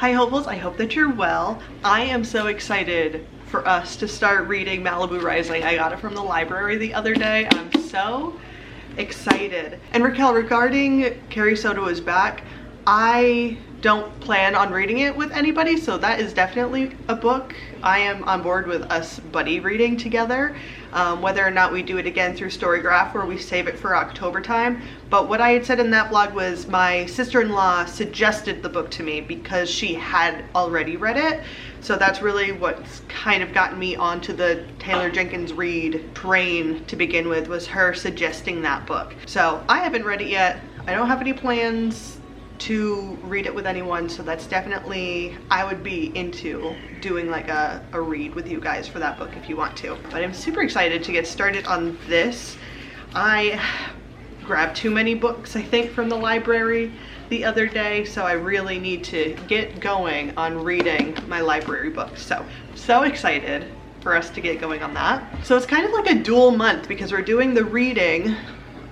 Hi hopefuls, I hope that you're well. I am so excited for us to start reading Malibu Rising. I got it from the library the other day. I'm so excited. And Raquel, regarding Kary Soto is Back, I don't plan on reading it with anybody, so that is definitely a book I am on board with us buddy reading together. Whether or not we do it again through StoryGraph or we save it for October time. But what I had said in that vlog was my sister-in-law suggested the book to me because she had already read it. So that's really what's kind of gotten me onto the Taylor Jenkins Reid train to begin with, was her suggesting that book. So I haven't read it yet. I don't have any plans to read it with anyone, so that's definitely, I would be into doing like a read with you guys for that book if you want to. But I'm super excited to get started on this. I grabbed too many books, I think, from the library the other day, so I really need to get going on reading my library books. So excited for us to get going on that. So it's kind of like a dual month because we're doing the reading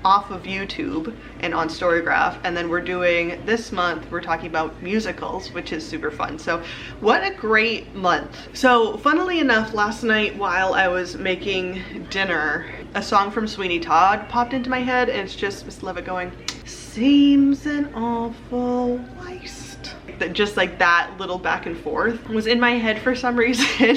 off of YouTube and on StoryGraph, and then we're doing, this month we're talking about musicals, which is super fun. So what a great month. So funnily enough, last night while I was making dinner, a song from Sweeney Todd popped into my head, and it's just Miss Levitt going, "Seems an awful waste." Just like that little back and forth was in my head for some reason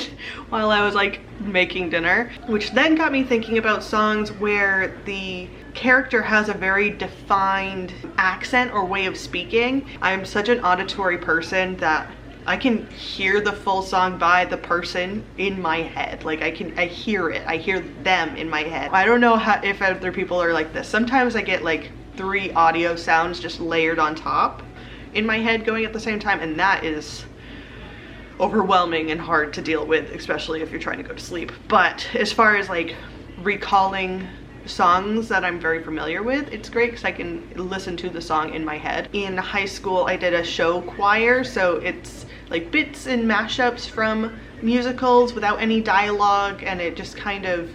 while I was like making dinner, which then got me thinking about songs where the character has a very defined accent or way of speaking. I'm such an auditory person that I can hear the full song by the person in my head. Like I hear it, I hear them in my head. I don't know if other people are like this. Sometimes I get like 3 audio sounds just layered on top in my head going at the same time, and that is overwhelming and hard to deal with, especially if you're trying to go to sleep. But as far as like recalling songs that I'm very familiar with, it's great because I can listen to the song in my head. In high school I did a show choir, so it's like bits and mashups from musicals without any dialogue, and it just kind of,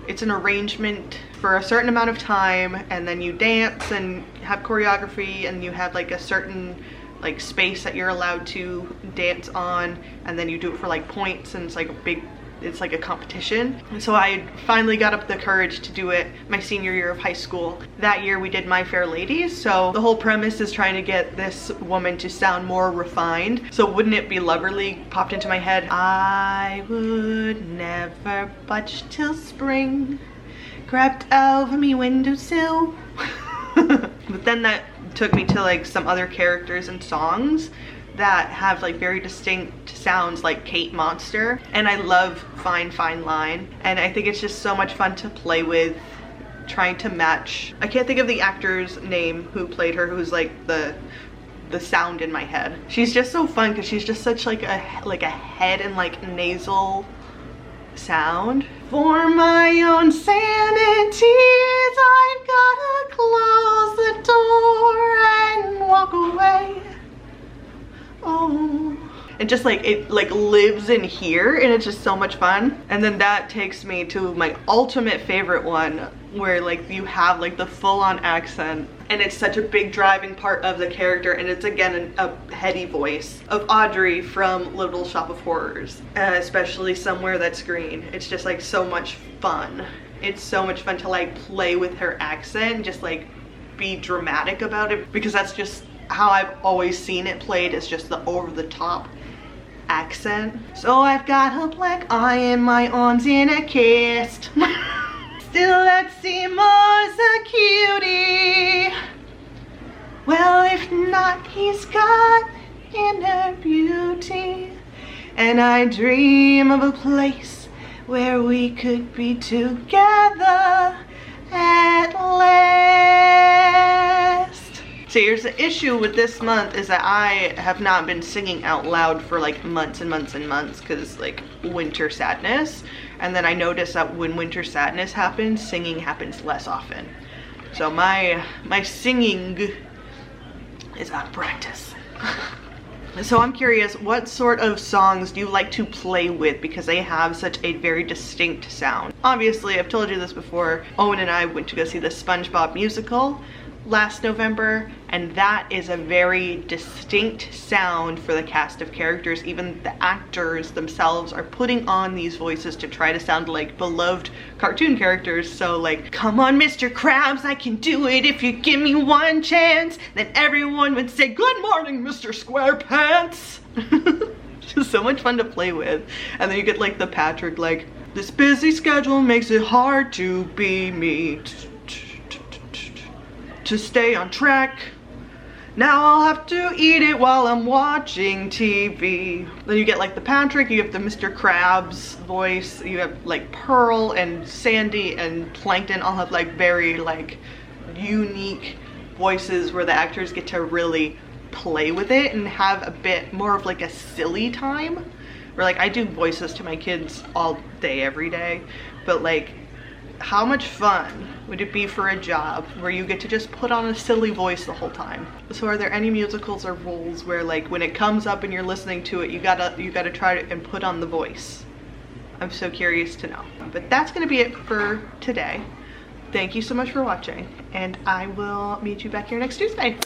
it's an arrangement for a certain amount of time, and then you dance and have choreography, and you have like a certain like space that you're allowed to dance on, and then you do it for like points, and it's like a big, it's like a competition. And so I finally got up the courage to do it my senior year of high school. That year we did My Fair Lady, so the whole premise is trying to get this woman to sound more refined. So wouldn't it be lovely popped into my head, "I would never budge till spring crept over me windowsill." But then that took me to like some other characters and songs that have like very distinct sounds, like Kate Monster, and I love Fine Fine Line, and I think it's just so much fun to play with, trying to match. I can't think of the actor's name who played her, who's like the sound in my head. She's just so fun because she's just such like a head and like nasal sound. For my own sanity's, I've gotta close the door and walk away. Oh, and just like it like lives in here, and it's just so much fun. And then that takes me to my ultimate favorite one, where like you have like the full-on accent, and it's such a big driving part of the character, and it's again a heady voice of Audrey from Little Shop of Horrors, especially Somewhere That's Green. It's just like so much fun. It's so much fun to like play with her accent and just like be dramatic about it, because that's just how I've always seen it played, is just the over-the-top accent. So I've got a black eye in my arms in a cast. Still that Seymour's a cutie. Well, if not, he's got inner beauty. And I dream of a place where we could be together at last. So here's the issue with this month, is that I have not been singing out loud for like months and months and months, because like winter sadness. And then I noticed that when winter sadness happens, singing happens less often. So my singing is out of practice. So I'm curious, what sort of songs do you like to play with, because they have such a very distinct sound? Obviously, I've told you this before, Owen and I went to go see the SpongeBob musical last November, and that is a very distinct sound for the cast of characters. Even the actors themselves are putting on these voices to try to sound like beloved cartoon characters. So like, come on Mr. Krabs, I can do it if you give me one chance. Then everyone would say, good morning Mr. Squarepants. Just so much fun to play with. And then you get like the Patrick, like, this busy schedule makes it hard to be me. To stay on track. Now I'll have to eat it while I'm watching TV. Then you get like the Patrick, you have the Mr. Krabs voice, you have like Pearl and Sandy and Plankton all have like very like unique voices where the actors get to really play with it and have a bit more of like a silly time. Where like I do voices to my kids all day, every day, but like how much fun would it be for a job where you get to just put on a silly voice the whole time? So are there any musicals or roles where like when it comes up and you're listening to it, you gotta try to and put on the voice? I'm so curious to know. But that's gonna be it for today. Thank you so much for watching, and I will meet you back here next Tuesday.